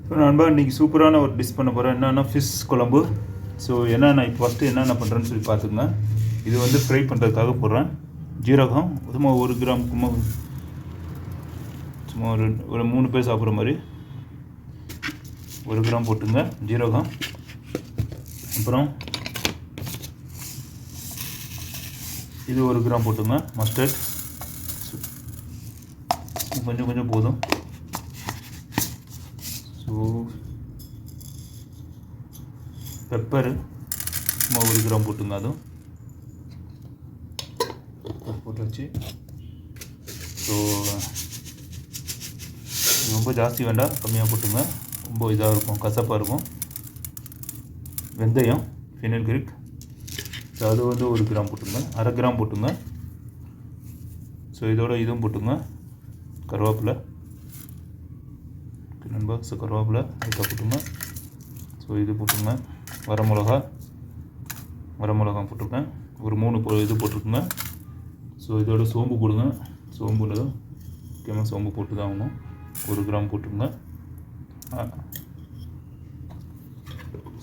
So நண்பா இன்றைக்கி சூப்பரான ஒரு டிஷ் பண்ண போகிறேன். என்னென்னா ஃபிஷ் குழம்பு. ஸோ என்னென்ன இப்போ ஃபஸ்ட்டு என்னென்ன பண்ணுறேன்னு சொல்லி பார்த்துக்குங்க. இது வந்து ஃப்ரை பண்ணுறதுக்காக போடுறேன். ஜீரகம் சும்மா 1 கிராம் சும்மா ஒரு 3 பேர் சாப்பிட்ற மாதிரி 1 கிராம் போட்டுங்க ஜீரகம். அப்புறம் இது 1 கிராம் போட்டுங்க மஸ்டர்ட். கொஞ்சம் கொஞ்சம் போதும். ஸோ பெப்பரு சும்மா 1 கிராம் போட்டுங்க. அதுவும் பெப்பர் போட்டு வச்சு. ஸோ ரொம்ப ஜாஸ்தி வேண்டாம், கம்மியாக போட்டுங்க. ரொம்ப இதாக இருக்கும், கசப்பாக இருக்கும். வெந்தயம் ஃபெனில்கிரிக், ஸோ அது வந்து 1 கிராம் போட்டுங்க. 1/2 கிராம் போட்டுங்க. ஸோ இதோட இதுவும் போட்டுங்க. கருவேப்பிலை நண்பா. ஸோ கருவேப்பிலை லைட்டாக போட்டுங்க. ஸோ இது போட்டுங்க. வரமிளகா போட்டிருக்கேன். ஒரு 3 இது போட்டிருக்குங்க. ஸோ இதோட சோம்பு போடுங்க. சோம்புல முக்கியமாக சோம்பு போட்டு தான் ஆகணும். 1 கிராம் போட்டுருங்க.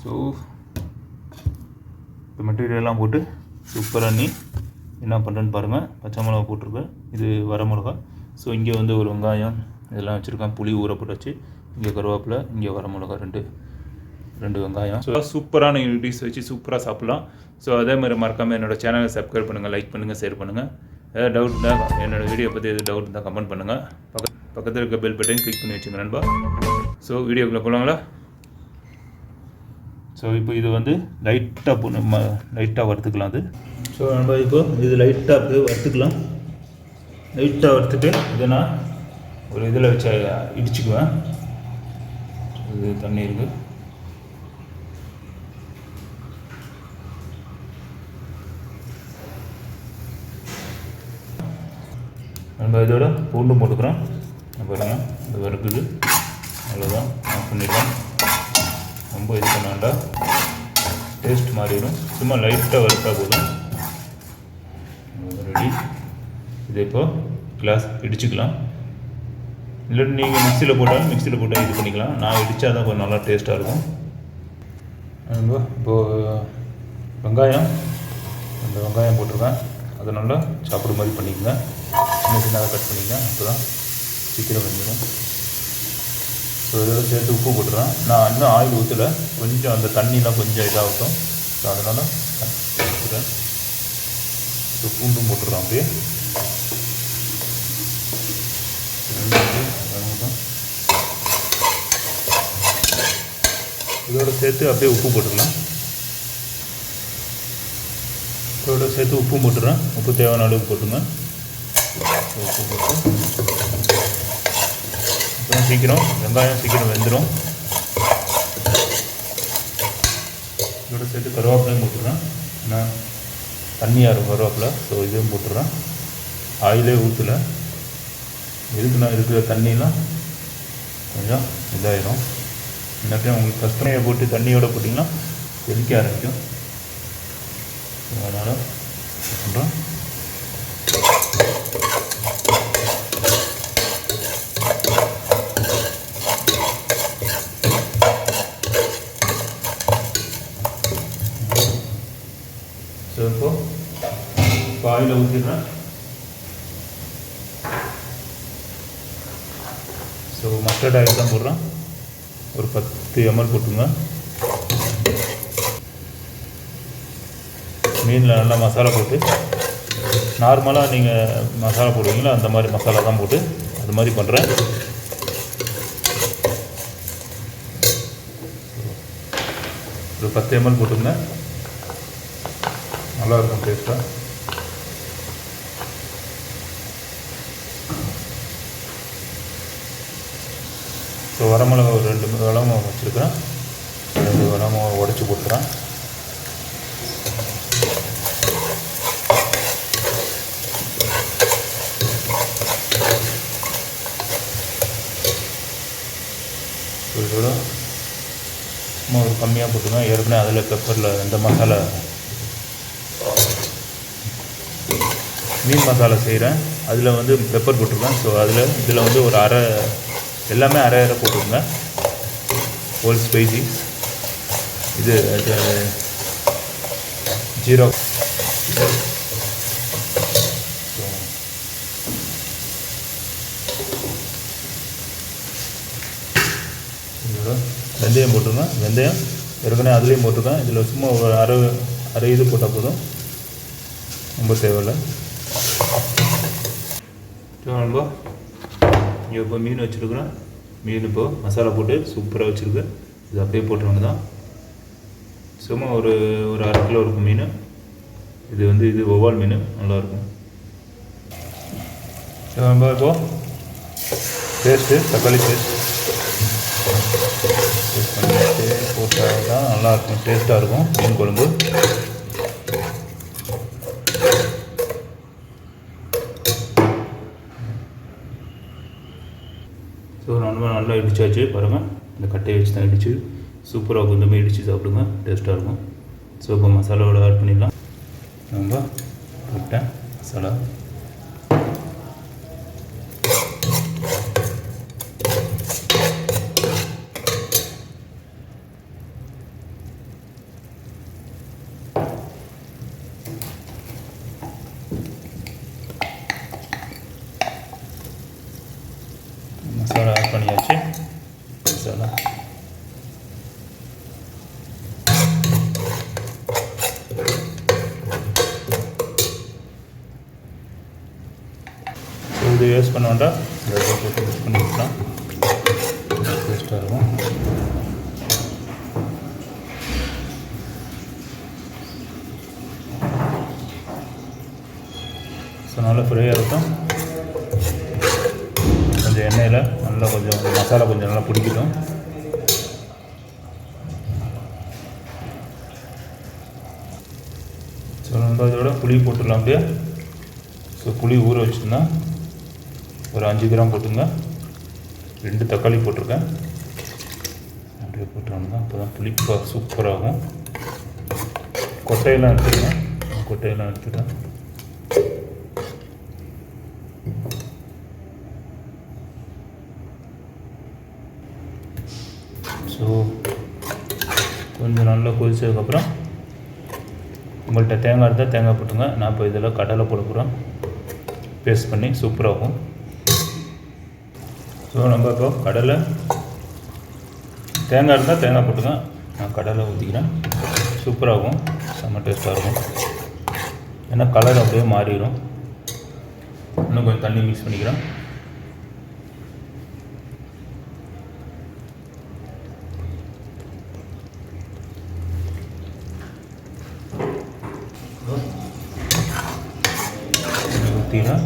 ஸோ இப்போ மெட்டீரியல்லாம் போட்டு சூப்பராக நீ என்ன பண்ணுறேன்னு பாருங்கள். பச்சை மிளகா போட்டிருக்கேன், இது வரமிளகா. ஸோ இங்கே வந்து ஒரு வெங்காயம் இதெல்லாம் வச்சுருக்கேன், புளி ஊற போட்டு வச்சு. இங்கே கருவேப்பிலை, இங்கே வரமிளகா, 2 வெங்காயம். ஸோ சூப்பரான டிஷ் வச்சு சூப்பராக சாப்பிட்லாம். ஸோ அதே மாதிரி மறக்காமல் என்னோடய சேனலை சப்ஸ்கிரைப் பண்ணுங்கள், லைக் பண்ணுங்கள், ஷேர் பண்ணுங்கள். ஏதாவது டவுட் இருந்தால் என்னோடய வீடியோ பற்றி எதாவது டவுட் இருந்தால் கமெண்ட் பண்ணுங்கள். பக்கத்தில் இருக்க பெல் பட்டன் கிளிக் பண்ணி வச்சுங்க நண்பா. ஸோ வீடியோக்குள்ளே போகலாங்களா? ஸோ இப்போ இது வந்து லைட்டாக வறுத்துக்கலாம். அது ஸோ நண்பா இப்போ இது லைட்டாக வறுத்துக்கலாம். லைட்டாக வறுத்துட்டு இதை நான் ஒரு இதில் வச்சு இடிச்சுக்குவேன். இது தண்ணி இருக்குது. நம்ம இதோட பூண்டும் போட்டுக்கிறோம். பாருங்க இது வறுக்குது. அவ்வளோதான், ஆஃப் பண்ணிடலாம். ரொம்ப இது பண்ண வேண்டாம், டேஸ்ட் மாறிடும். சும்மா லைட்டாக வறுத்தா போதும். ரெடி. இதை இப்போ கிளாஸ் இடிச்சுக்கலாம். இல்லை நீங்கள் மிக்சியில் போட்டால் இது பண்ணிக்கலாம். நான் இடித்தா தான் கொஞ்சம் நல்லா டேஸ்ட்டாக இருக்கும். இப்போது வெங்காயம் போட்டிருக்கேன். அதை நல்லா சாப்பிட்ற மாதிரி பண்ணிக்கங்க. சின்னதாக கட் பண்ணிக்கங்க, அப்போ தான் சீக்கிரம் வெந்துடும். ஸோ இதோட சேர்த்து உப்பு போட்டுறேன். நான் இன்னும் ஆயில் ஊற்றலை, கொஞ்சம் அந்த தண்ணிலாம் கொஞ்சம் இதாகட்டும். ஸோ அதனால் ஊற்றுறேன். ஸோ பூண்டும் போட்டுடுறோம். அப்படியே இதோட சேர்த்து அப்படியே உப்பு போட்டுடலாம். இதோட சேர்த்து உப்பும் போட்டுடுறேன். உப்பு தேவையான அளவுக்கு போட்டுங்க. உப்பு போட்டு அப்புறம் வெங்காயம் சீக்கிரம் வெந்துடும். இதோட சேர்த்து கருவேப்பிலையும் போட்டுடுறேன். ஏன்னா தண்ணியாக இருக்கும் கருவேப்பிலை. ஸோ இதையும் போட்டுடுறேன். ஆயிலே ஊற்றலை. இருக்கிற தண்ணியெலாம் கொஞ்சம் இதாகிடும். இல்லாட்டியும் உங்களுக்கு கஷ்டமையை போட்டு தண்ணியோடு போட்டிங்கன்னா தெளிக்க ஆரம்பிக்கும். அதனால் பண்ணுறோம். ஸோ இப்போ ஆயிலை ஊற்றிடுறேன். ஸோ மஸ்டர்ட் ஆயில் தான் போடுறேன். ஒரு 10 ml போட்டுங்க. மீனில் நல்லா மசாலா போட்டு நார்மலாக நீங்கள் மசாலா போடுவீங்களா அந்த மாதிரி மசாலா தான் போட்டு அது மாதிரி பண்ணுறேன். ஒரு 10 ml போட்டுங்க. நல்லாயிருக்கும் டேஸ்ட்டாக. ஸோ வரமிளகா ஒரு 2 வரமிளகா வச்சுருக்கிறேன். 2 வரமிளகா உடச்சி போட்டுக்கிறேன். இதோட சும்மா ஒரு கம்மியாக போட்டுங்க. ஏற்கனவே அதில் பெப்பரில் இந்த மசாலா மீன் மசாலா செய்கிறேன். அதில் வந்து பெப்பர் போட்டிருக்கேன். ஸோ இதில் வந்து ஒரு எல்லாமே அரை போட்டுருங்க. Whole spicy. இது ஜீரோ. இதோட வெந்தயம் போட்டுருங்க. வெந்தயம் ஏற்கனவே அதுலேயும் போட்டிருக்கேன். இதில் சும்மா ஒரு அரை இது போட்டால் போதும், ரொம்ப தேவையில்லை. நண்பா இங்கே இப்போ மீன் வச்சுருக்குறேன். மீன் இப்போ மசாலா போட்டு சூப்பராக வச்சுருக்கு. இது அப்படியே போட்டுருங்க தான். சும்மா ஒரு 1/2 கிலோ இருக்கும் மீன். இது வவ்வால் மீன், நல்லாயிருக்கும். நண்பா இப்போ தக்காளி பேஸ்ட் பண்ணிட்டு போட்டால் தான் நல்லாயிருக்கும், டேஸ்ட்டாக இருக்கும் மீன் குழம்பு. ஸோ நல்லா இடிச்சாச்சு பாருங்கள். இந்த கட்டையை வச்சு தான் இடிச்சு சூப்பராக இருக்கும். இந்த மாதிரி இடித்து சாப்பிடுங்க, டேஸ்ட்டாக இருக்கும். ஸோ இப்போ மசாலாவோட ஆட் பண்ணிடலாம். நம்ம போட்டேன் மசாலா. மசாலா ஆட் பண்ணியாச்சு. மசாலா இது யூஸ் பண்ண வேண்டாம், போட்டு யூஸ் பண்ணி விட்டலாம், டேஸ்ட்டாக இருக்கும். ஸோ நல்லா ஃப்ரையாக இருக்கும். கொஞ்சம் எண்ணெயில் நல்லா கொஞ்சம் மசாலா கொஞ்சம் நல்லா பிடிக்கட்டும். ஸோ நம்ம இதோட புளி போட்டுடலாம் அப்படியே. ஸோ புளி ஊற வச்சுருந்தா ஒரு 5 கிராம் போட்டுங்க. 2 தக்காளி போட்டிருக்கேன். அப்படியே போட்டுருந்தா அப்போ தான் புளிப்பா சூப்பராகும். கொட்டையெல்லாம் எடுத்துட்டேன். ஸோ கொஞ்சம் நல்லா கொதிச்சதுக்கப்புறம் உங்கள்கிட்ட தேங்காய் இருந்தால் தேங்காய் போட்டுங்க. நான் இப்போ இதில் கடலை போட போகிறேன், பேஸ்ட் பண்ணி சூப்பராகும். ஸோ நம்ம இப்போ கடலை, தேங்காய் இருந்தால் தேங்காய் போட்டுங்க. நான் கடலை ஊற்றிக்கிறேன், சூப்பராகும், செம்ம டேஸ்ட்டாக இருக்கும். ஏன்னா கலர் அப்படியே மாறிடும். இன்னும் கொஞ்சம் தண்ணி மிக்ஸ் பண்ணிக்கிறேன்.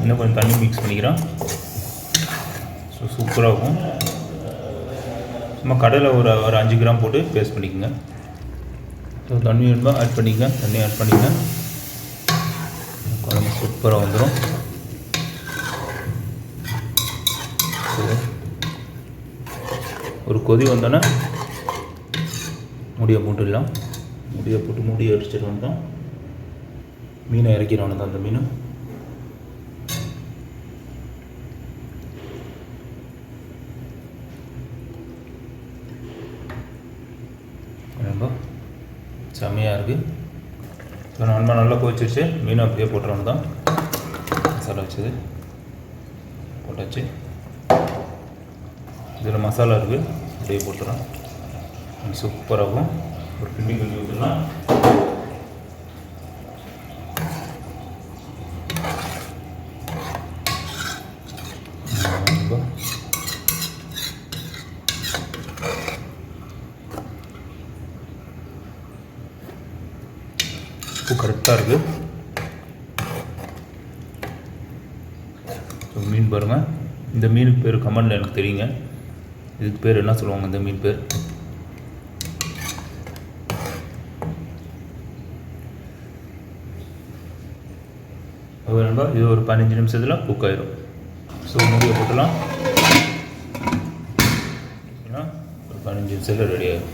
இன்னும் கொஞ்சம் தண்ணி மிக்ஸ் பண்ணிக்கிறேன். ஸோ சூப்பராகும். சும்மா கடலை ஒரு 5 கிராம் போட்டு பேஸ்ட் பண்ணிக்கோங்க. ஸோ தண்ணி வேணுமா ஆட் பண்ணிக்கங்க. தண்ணி ஆட் பண்ணிக்கங்க. குழம்பு சூப்பராக வந்துடும். ஒரு கொதி வந்தோன்னே முடியை போட்டுடலாம். முடியை அடிச்சிட்டு வந்தோம். மீனை இறக்கிறவனு தான் அந்த மீன். ரொம்ப செம்மையாக இருக்குது. ஸோ நல்லா கொதிச்சிருச்சு. மீனை அப்படியே போட்டுறவனு தான். மசாலா வச்சது போட்டாச்சு. இதில் மசாலா இருக்குது, அப்படியே போட்டுறோம். சூப்பராகும். ஒரு கிண்டி விட்டுலாம். உப்பு கரெக்டாக இருக்குது. மீன் பாருங்கள். இந்த மீனுக்கு பேர் கமெண்டில் எனக்கு தெரியுங்க. இதுக்கு பேர் என்ன சொல்லுவாங்க, இந்த மீன் பேர்? நண்பா இது ஒரு 15 நிமிஷத்தில் குக் ஆயிடும். ஸோ மூடியை போட்டலாம். ஒரு 15 நிமிஷத்தில் ரெடி ஆகிடும்.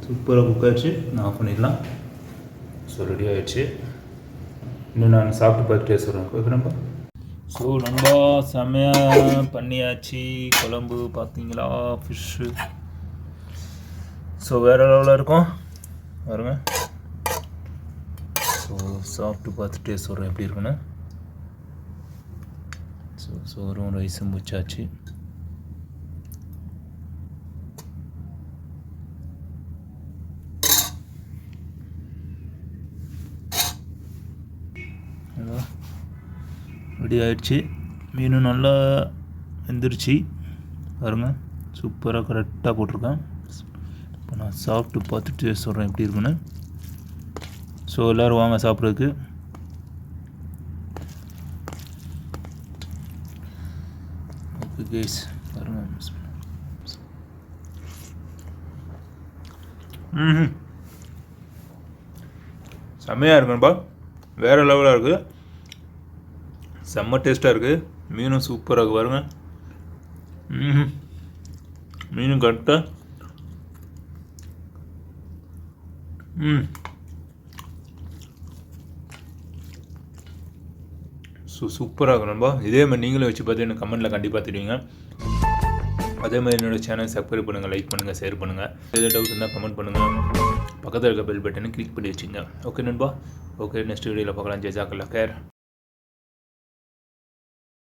சூப்பராக குக் ஆகிடுச்சு. நான் ஆஃப் பண்ணிடலாம். ஸோ ரெடி ஆகிடுச்சு. இன்னும் நான் சாப்பிட்டு பார்த்துட்டே சொல்கிறேன். ஓகேனாப்பா. ஸோ நண்பா செம்மையாக பண்ணியாச்சு. குழம்பு பார்த்தீங்களா, ஃபிஷ்ஷு ஸோ வேறு லெவலில் இருக்கும் பாருங்க. ஸோ சாப்பிட்டு பார்த்துட்டு சொல்கிறேன் எப்படி இருக்குன்னு. ஸோ சோறும் ரைஸும் முடிச்சாச்சு. ரெடி ஆகிடுச்சு. மீனும் நல்லா வெந்துருச்சு பாருங்கள். சூப்பராக கரெக்டாக போட்டிருக்கேன். இப்போ நான் சாப்பிட்டு பார்த்துட்டு சொல்கிறேன் எப்படி இருக்குன்னு. ஸோ எல்லோரும் வாங்க சாப்பிட்றதுக்கு. ஓகே கைஸ் பாருங்கள். செம்மையாக இருக்குன்பா, வேறு லெவலாக இருக்குது, செம்ம டேஸ்ட்டாக இருக்குது. மீனும் சூப்பராக இருக்குது பாருங்கள். மீனும் கரெக்டாக சூப்பராக இருக்கும் நண்பா. இதே மாதிரி நீங்களும் வச்சு பார்த்து எனக்கு கமெண்ட்டில் கண்டிப்பாக தெரியுங்க. அதே மாதிரி என்னோடய சேனல் சப்ஸ்கிரைப் பண்ணுங்கள், லைக் பண்ணுங்கள், ஷேர் பண்ணுங்கள். எதாவது டவுட் இருந்தால் கமெண்ட் பண்ணுங்கள். பக்கத்தில் இருக்க பெல் பட்டனை கிளிக் பண்ணி வச்சுங்க. ஓகே நண்பா, ஓகே நெக்ஸ்ட் வீடியோவில் பார்க்கலாம். ஜெசாக்கல்லா கேர்.